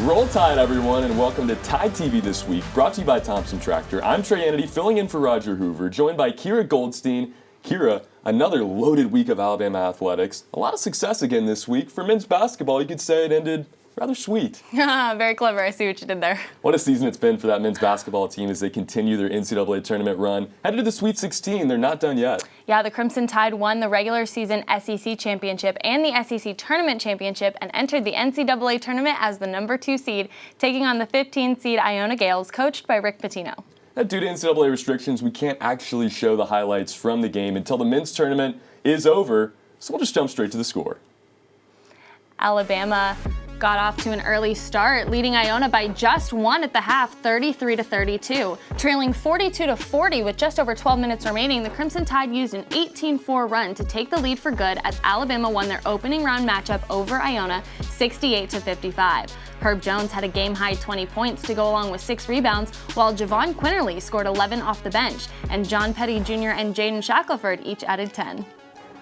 Roll Tide, everyone, and welcome to TideTV This Week, brought to you by Thompson Tractor. I'm Trey Annity, filling in for Roger Hoover, joined by Kira Goldstein. Kira, another loaded week of Alabama athletics. A lot of success again this week. For men's basketball, you could say it ended rather sweet. Very clever. I see what you did there. What a season it's been for that men's basketball team as they continue their NCAA tournament run. Headed to the Sweet 16, they're not done yet. Yeah, the Crimson Tide won the regular season SEC championship and the SEC tournament championship and entered the NCAA tournament as the number 2 seed, taking on the 15 seed Iona Gales, coached by Rick Pitino. Due to NCAA restrictions, we can't actually show the highlights from the game until the men's tournament is over, so we'll just jump straight to the score. Alabama got off to an early start, leading Iona by just 1 at the half, 33-32. Trailing 42-40 with just over 12 minutes remaining, the Crimson Tide used an 18-4 run to take the lead for good as Alabama won their opening round matchup over Iona 68-55. Herb Jones had a game-high 20 points to go along with 6 rebounds, while Javon Quinterly scored 11 off the bench, and John Petty Jr. and Jaden Shackelford each added 10.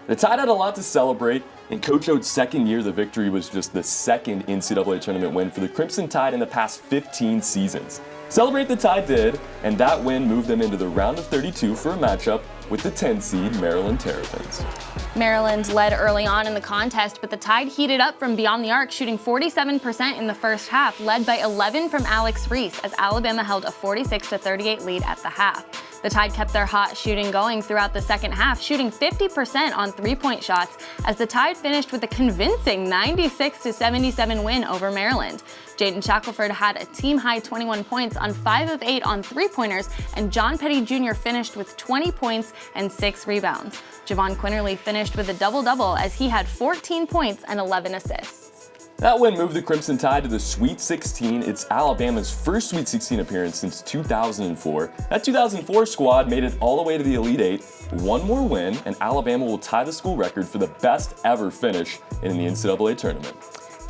The Tide had a lot to celebrate. In Coach O's second year, the victory was just the second NCAA tournament win for the Crimson Tide in the past 15 seasons. Celebrate the Tide did, and that win moved them into the round of 32 for a matchup with the 10 seed Maryland Terrapins. Maryland led early on in the contest, but the Tide heated up from beyond the arc, shooting 47% in the first half, led by 11 from Alex Reese, as Alabama held a 46-38 lead at the half. The Tide kept their hot shooting going throughout the second half, shooting 50% on three-point shots, as the Tide finished with a convincing 96-77 win over Maryland. Jaden Shackelford had a team-high 21 points on 5 of 8 on three-pointers, and John Petty Jr. finished with 20 points and 6 rebounds. Javon Quinterly finished with a double-double as he had 14 points and 11 assists. That win moved the Crimson Tide to the Sweet 16. It's Alabama's first Sweet 16 appearance since 2004. That 2004 squad made it all the way to the Elite Eight. One more win, and Alabama will tie the school record for the best ever finish in the NCAA tournament.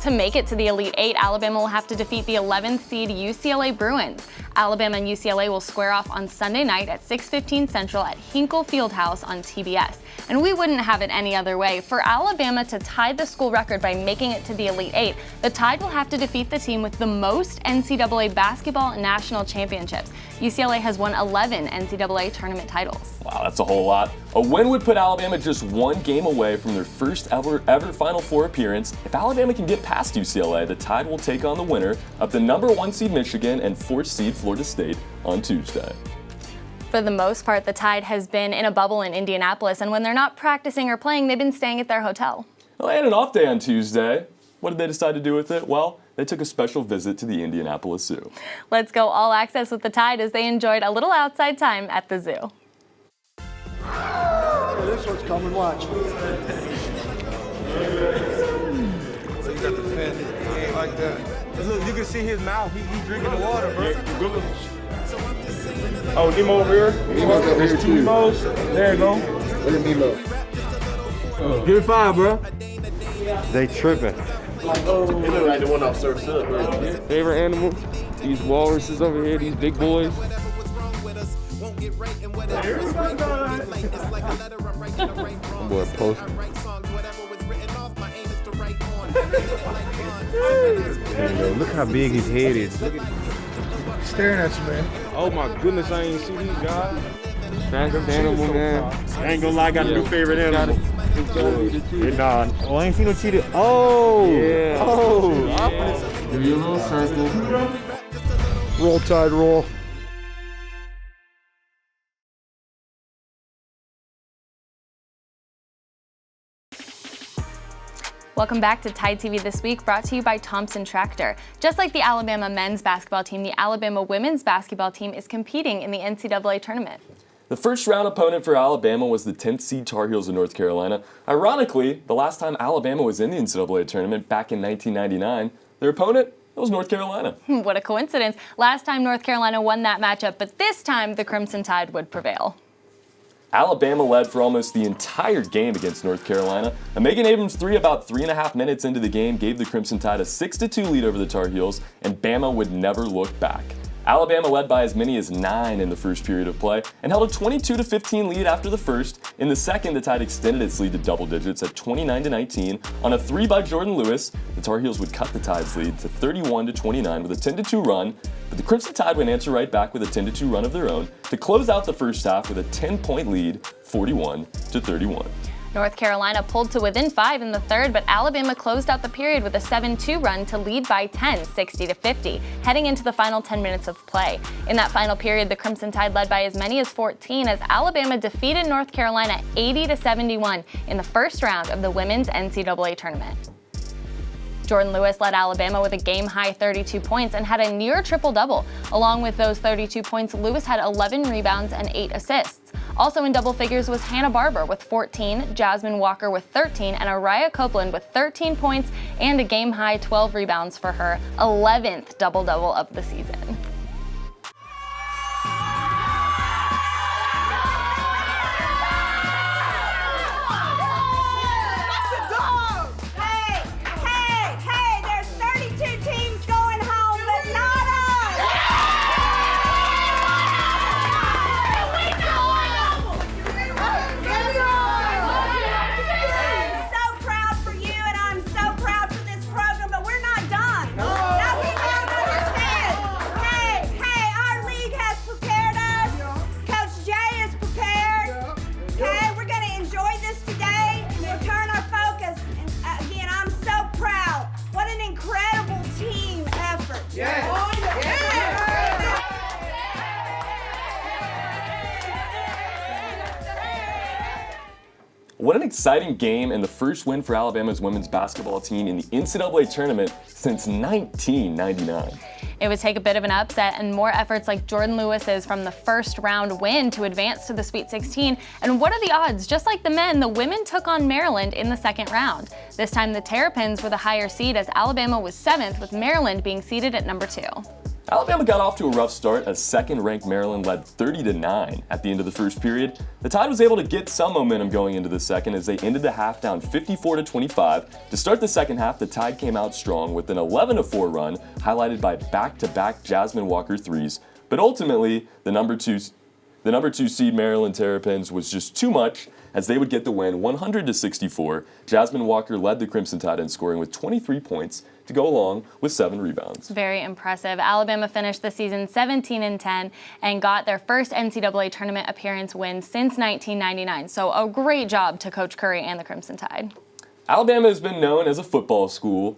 To make it to the Elite Eight, Alabama will have to defeat the 11th seed UCLA Bruins. Alabama and UCLA will square off on Sunday night at 6:15 Central at Hinkle Fieldhouse on TBS. And we wouldn't have it any other way. For Alabama to tie the school record by making it to the Elite Eight, the Tide will have to defeat the team with the most NCAA basketball national championships. UCLA has won 11 NCAA tournament titles. Wow, that's a whole lot. A win would put Alabama just one game away from their first ever Final Four appearance. If Alabama can get past UCLA, the Tide will take on the winner of the number 1 seed Michigan and 4th seed Florida State on Tuesday. For the most part, the Tide has been in a bubble in Indianapolis, and when they're not practicing or playing, they've been staying at their hotel. Well, they had an off day on Tuesday. What did they decide to do with it? Well, they took a special visit to the Indianapolis Zoo. Let's go all access with the Tide as they enjoyed a little outside time at the zoo. This one's coming, watch. So you got the fin, he ain't like that. Look, you can see his mouth, he drinking the water, bro. Oh, Nemo over here? There's 2 Nemos. There you go. Where's Nemo? Give it 5, bro. They tripping. He look like the one off Surf's Up, right? Favorite animal? These walruses over here, these big boys. Boy, post. There you go. Look how big his head is. Look at staring at you, man. Oh my goodness, I ain't see these guys. Fastest animal, man. I ain't gonna lie, I got a new favorite animal. Hey, nah. Oh, I ain't seen no cheetah. Oh! Yeah. Oh! Yeah. Give you a little circle. Roll, Tide, roll. Welcome back to TideTV This Week, brought to you by Thompson Tractor. Just like the Alabama men's basketball team, the Alabama women's basketball team is competing in the NCAA tournament. The first round opponent for Alabama was the 10th seed Tar Heels of North Carolina. Ironically, the last time Alabama was in the NCAA tournament back in 1999, their opponent was North Carolina. What a coincidence. Last time North Carolina won that matchup, but this time the Crimson Tide would prevail. Alabama led for almost the entire game against North Carolina. A Megan Abrams three about 3.5 minutes into the game gave the Crimson Tide a 6-2 lead over the Tar Heels, and Bama would never look back. Alabama led by as many as 9 in the first period of play and held a 22-15 lead after the first. In the second, the Tide extended its lead to double digits at 29-19 on a 3 by Jordan Lewis. The Tar Heels would cut the Tide's lead to 31-29 with a 10-2 run, but the Crimson Tide would answer right back with a 10-2 run of their own to close out the first half with a 10-point lead, 41-31. North Carolina pulled to within 5 in the third, but Alabama closed out the period with a 7-2 run to lead by 10, 60-50, heading into the final 10 minutes of play. In that final period, the Crimson Tide led by as many as 14 as Alabama defeated North Carolina 80-71 in the first round of the women's NCAA tournament. Jordan Lewis led Alabama with a game-high 32 points and had a near triple-double. Along with those 32 points, Lewis had 11 rebounds and 8 assists. Also in double figures was Hannah Barber with 14, Jasmine Walker with 13, and Araya Copeland with 13 points and a game-high 12 rebounds for her 11th double-double of the season. What an exciting game and the first win for Alabama's women's basketball team in the NCAA tournament since 1999. It would take a bit of an upset and more efforts like Jordan Lewis's from the first round win to advance to the Sweet 16. And what are the odds? Just like the men, the women took on Maryland in the second round. This time the Terrapins were the higher seed as Alabama was 7th, with Maryland being seeded at number 2. Alabama got off to a rough start as second-ranked Maryland led 30-9 at the end of the first period. The Tide was able to get some momentum going into the second as they ended the half down 54-25. To start the second half, the Tide came out strong with an 11-4 run, highlighted by back-to-back Jasmine Walker threes. But ultimately, the number two seed Maryland Terrapins was just too much as they would get the win 100-64. Jasmine Walker led the Crimson Tide in scoring with 23 points to go along with 7 rebounds. Very impressive. Alabama finished the season 17-10 and got their first NCAA tournament appearance win since 1999. So a great job to Coach Curry and the Crimson Tide. Alabama has been known as a football school,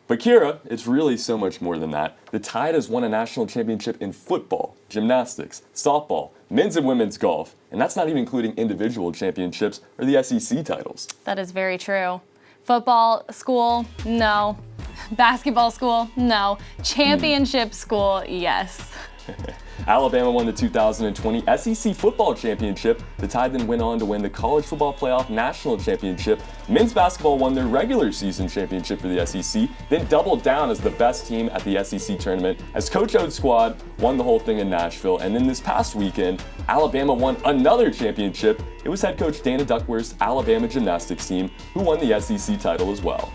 but Kira, it's really so much more than that. The Tide has won a national championship in football, gymnastics, softball, men's and women's golf, and that's not even including individual championships or the SEC titles. That is very true. Football school, no. Basketball school, no. Championship school, yes. Alabama won the 2020 SEC Football Championship. The Tide then went on to win the College Football Playoff National Championship. Men's basketball won their regular season championship for the SEC, then doubled down as the best team at the SEC tournament as Coach O's squad won the whole thing in Nashville. And then this past weekend, Alabama won another championship. It was head coach Dana Duckworth's Alabama gymnastics team who won the SEC title as well.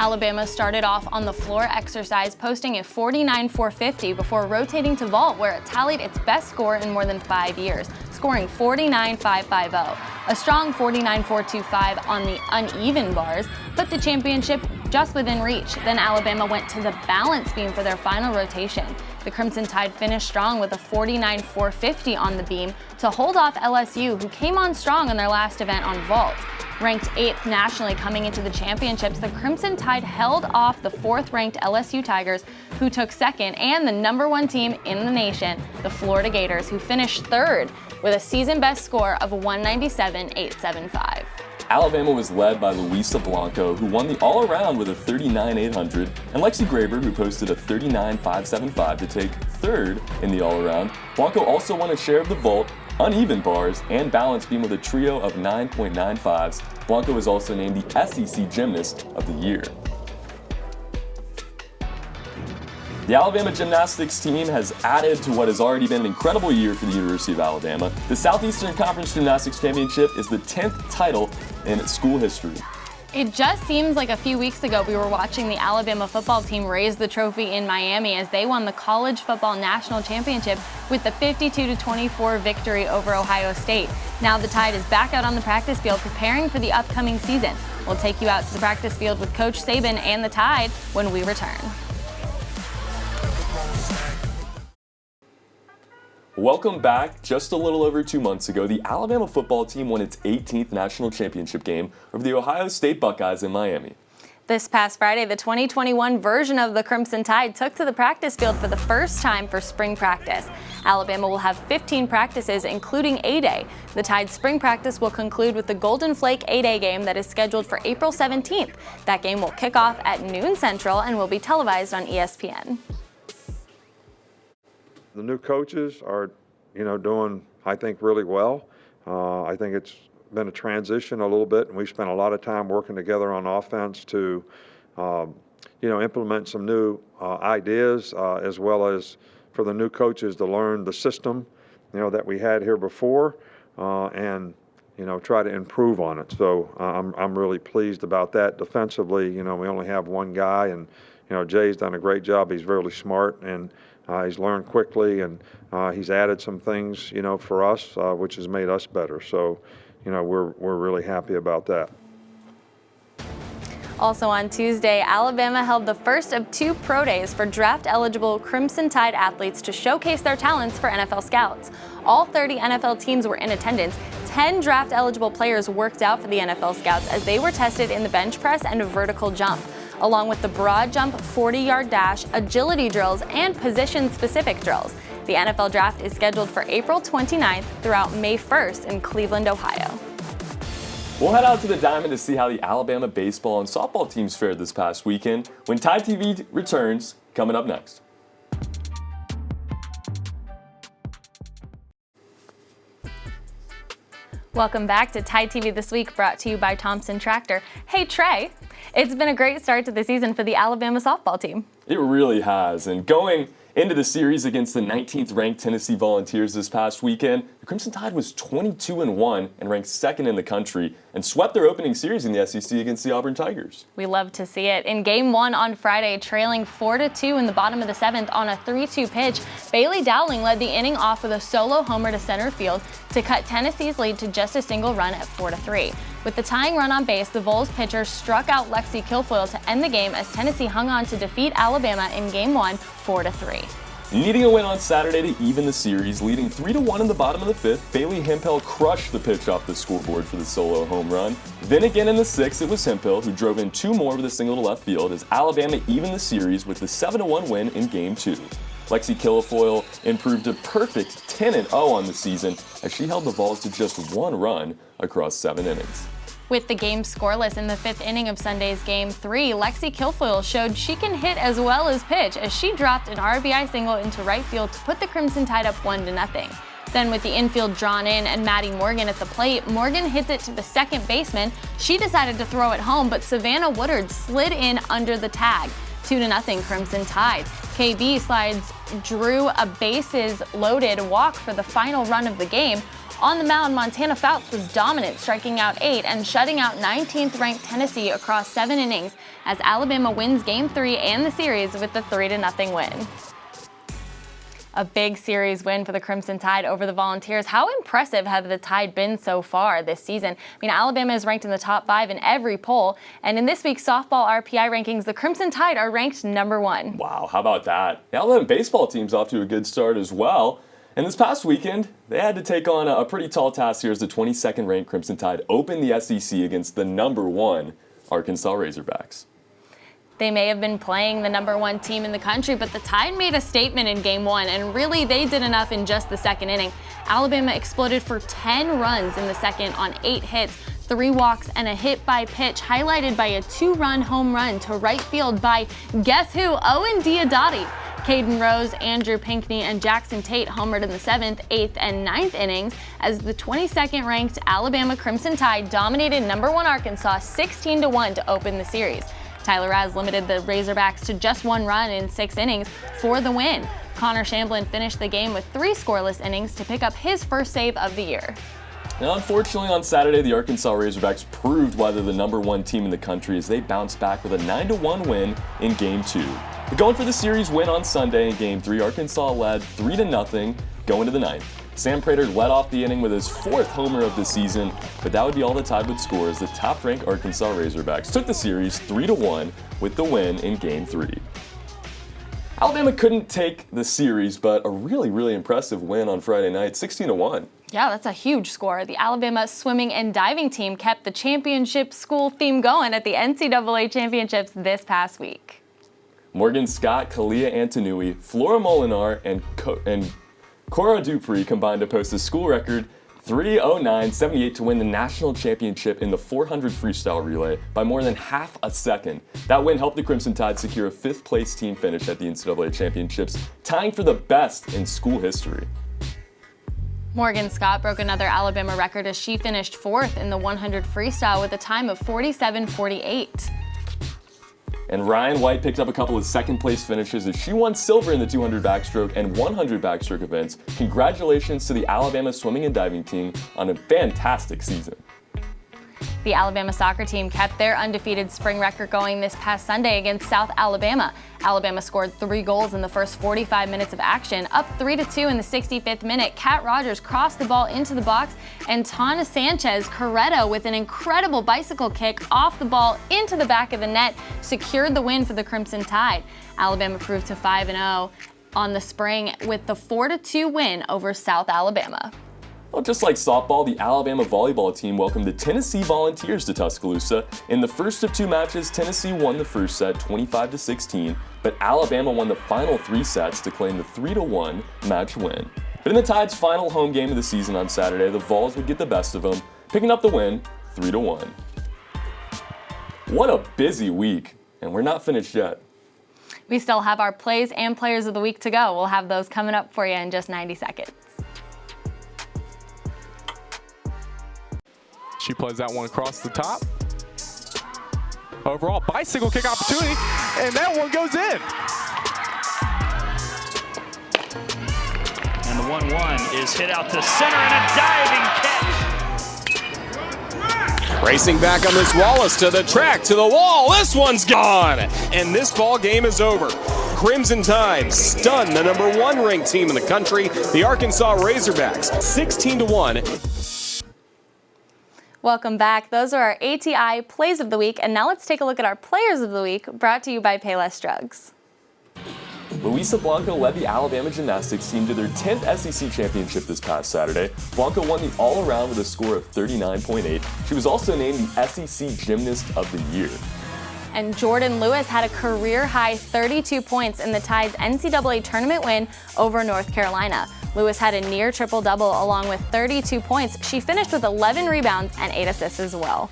Alabama started off on the floor exercise, posting a 49-450 before rotating to vault, where it tallied its best score in more than 5 years, scoring 49-550. A strong 49-425 on the uneven bars put the championship just within reach. Then Alabama went to the balance beam for their final rotation. The Crimson Tide finished strong with a 49-450 on the beam to hold off LSU, who came on strong in their last event on vault. Ranked 8th nationally coming into the championships, the Crimson Tide held off the 4th-ranked LSU Tigers, who took 2nd, and the number 1 team in the nation, the Florida Gators, who finished 3rd with a season-best score of 197-875. Alabama was led by Luisa Blanco, who won the all-around with a 39-800, and Lexi Graber, who posted a 39-575 to take 3rd in the all-around. Blanco also won a share of the vault, uneven bars, and balance beam with a trio of 9.95s. Blanco was also named the SEC Gymnast of the Year. The Alabama gymnastics team has added to what has already been an incredible year for the University of Alabama. The Southeastern Conference Gymnastics Championship is the 10th title in school history. It just seems like a few weeks ago we were watching the Alabama football team raise the trophy in Miami as they won the College Football National Championship with the 52-24 victory over Ohio State. Now the Tide is back out on the practice field preparing for the upcoming season. We'll take you out to the practice field with Coach Saban and the Tide when we return. Welcome back. Just a little over 2 months ago, the Alabama football team won its 18th national championship game over the Ohio State Buckeyes in Miami. This past Friday, the 2021 version of the Crimson Tide took to the practice field for the first time for spring practice. Alabama will have 15 practices, including A-Day. The Tide's spring practice will conclude with the Golden Flake A-Day game that is scheduled for April 17th. That game will kick off at noon Central and will be televised on ESPN. The new coaches are, doing, I think, really well. I think it's been a transition a little bit, and we've spent a lot of time working together on offense to, implement some new ideas, as well as for the new coaches to learn the system, that we had here before, and try to improve on it. So I'm really pleased about that. Defensively, we only have one guy, and Jay's done a great job. He's really smart, and he's learned quickly, and he's added some things, for us, which has made us better. So, we're really happy about that. Also on Tuesday, Alabama held the first of 2 pro days for draft-eligible Crimson Tide athletes to showcase their talents for NFL scouts. All 30 NFL teams were in attendance. 10 draft-eligible players worked out for the NFL scouts as they were tested in the bench press and vertical jump, along with the broad jump, 40-yard dash, agility drills, and position-specific drills. The NFL draft is scheduled for April 29th throughout May 1st in Cleveland, Ohio. We'll head out to the Diamond to see how the Alabama baseball and softball teams fared this past weekend when TideTV returns, coming up next. Welcome back to TideTV This Week, brought to you by Thompson Tractor. Hey Trey, it's been a great start to the season for the Alabama softball team. It really has, and going into the series against the 19th ranked Tennessee Volunteers this past weekend, the Crimson Tide was 22-1 and ranked 2nd in the country and swept their opening series in the SEC against the Auburn Tigers. We love to see it. In Game 1 on Friday, trailing 4-2 in the bottom of the 7th on a 3-2 pitch, Bailey Dowling led the inning off with a solo homer to center field to cut Tennessee's lead to just a single run at 4-3. With the tying run on base, the Vols pitcher struck out Lexi Kilfoyle to end the game as Tennessee hung on to defeat Alabama in Game 1 4-3. Needing a win on Saturday to even the series, leading 3-1 in the bottom of the 5th, Bailey Hemphill crushed the pitch off the scoreboard for the solo home run. Then again in the 6th, it was Hemphill who drove in 2 more with a single to left field as Alabama evened the series with the 7-1 win in Game 2. Lexi Kilfoyle improved a perfect 10-0 on the season as she held the Vols to just 1 run across 7 innings. With the game scoreless in the 5th inning of Sunday's Game 3, Lexi Kilfoyle showed she can hit as well as pitch as she dropped an RBI single into right field to put the Crimson Tide up 1-0. Then with the infield drawn in and Maddie Morgan at the plate, Morgan hits it to the second baseman. She decided to throw it home, but Savannah Woodard slid in under the tag. 2-0 Crimson Tide. KB slides drew a bases-loaded walk for the final run of the game. On the mound, Montana Fouts was dominant, striking out 8 and shutting out 19th-ranked Tennessee across 7 innings as Alabama wins Game 3 and the series with the 3-0 win. A big series win for the Crimson Tide over the Volunteers. How impressive have the Tide been so far this season? Alabama is ranked in the top 5 in every poll, and in this week's softball RPI rankings, the Crimson Tide are ranked number 1. Wow, how about that? The Alabama baseball team's off to a good start as well. And this past weekend, they had to take on a pretty tall task here as the 22nd ranked Crimson Tide opened the SEC against the number 1 Arkansas Razorbacks. They may have been playing the number 1 team in the country, but the Tide made a statement in Game 1, and really they did enough in just the 2nd inning. Alabama exploded for 10 runs in the 2nd on 8 hits, 3 walks, and a hit by pitch, highlighted by a 2-run home run to right field by, guess who, Owen Diodati. Caden Rose, Andrew Pinkney, and Jackson Tate homered in the 7th, 8th, and 9th innings as the 22nd ranked Alabama Crimson Tide dominated number 1 Arkansas 16-1 to open the series. Tyler Raz limited the Razorbacks to just 1 run in 6 innings for the win. Connor Shamblin finished the game with 3 scoreless innings to pick up his first save of the year. Now, unfortunately, on Saturday, the Arkansas Razorbacks proved why they're the #1 team in the country as they bounced back with a 9-1 win in Game 2. But going for the series win on Sunday in Game 3, Arkansas led 3-0 going to the 9th. Sam Prater led off the inning with his 4th homer of the season, but that would be all the Tide would score as the top-ranked Arkansas Razorbacks took the series 3-1 with the win in Game 3. Alabama couldn't take the series, but a really impressive win on Friday night, 16-1. Yeah, that's a huge score. The Alabama swimming and diving team kept the championship school theme going at the NCAA championships this past week. Morgan Scott, Kalia Antonui, Flora Molinar, and Cora Dupree combined to post a school record 3:09.78 to win the national championship in the 400 freestyle relay by more than half a second. That win helped the Crimson Tide secure a 5th-place team finish at the NCAA championships, tying for the best in school history. Morgan Scott broke another Alabama record as she finished 4th in the 100 freestyle with a time of 47:48. And Ryan White picked up a couple of 2nd-place finishes as she won silver in the 200 backstroke and 100 backstroke events. Congratulations to the Alabama swimming and diving team on a fantastic season. The Alabama soccer team kept their undefeated spring record going this past Sunday against South Alabama. Alabama scored 3 goals in the first 45 minutes of action, up 3-2 in the 65th minute. Kat Rogers crossed the ball into the box, and Tana Sanchez Corretto with an incredible bicycle kick off the ball into the back of the net secured the win for the Crimson Tide. Alabama proved to 5-0 on the spring with the 4-2 win over South Alabama. Well, just like softball, the Alabama volleyball team welcomed the Tennessee Volunteers to Tuscaloosa. In the first of 2 matches, Tennessee won the first set 25-16, but Alabama won the final 3 sets to claim the 3-1 match win. But in the Tide's final home game of the season on Saturday, the Vols would get the best of them, picking up the win 3-1. What a busy week, and we're not finished yet. We still have our plays and players of the week to go. We'll have those coming up for you in just 90 seconds. She plays that one across the top. Overall, bicycle kick opportunity, and that one goes in. And the 1-1 is hit out to center and a diving catch. Racing back on Miss Wallace to the track, to the wall. This one's gone, and this ball game is over. Crimson Tide stun the #1 ranked team in the country, the Arkansas Razorbacks, 16-1. Welcome back. Those are our ATI Plays of the Week, and now let's take a look at our Players of the Week, brought to you by Payless Drugs. Luisa Blanco led the Alabama gymnastics team to their 10th SEC championship this past Saturday. Blanco won the all-around with a score of 39.8. She was also named the SEC Gymnast of the Year. And Jordan Lewis had a career-high 32 points in the Tide's NCAA tournament win over North Carolina. Lewis had a near triple-double along with 32 points. She finished with 11 rebounds and 8 assists as well.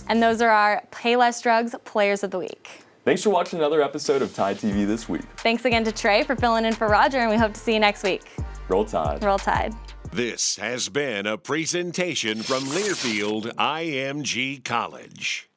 And those are our Payless Drugs Players of the Week. Thanks for watching another episode of TideTV this week. Thanks again to Trey for filling in for Roger, and we hope to see you next week. Roll Tide. Roll Tide. This has been a presentation from Learfield IMG College.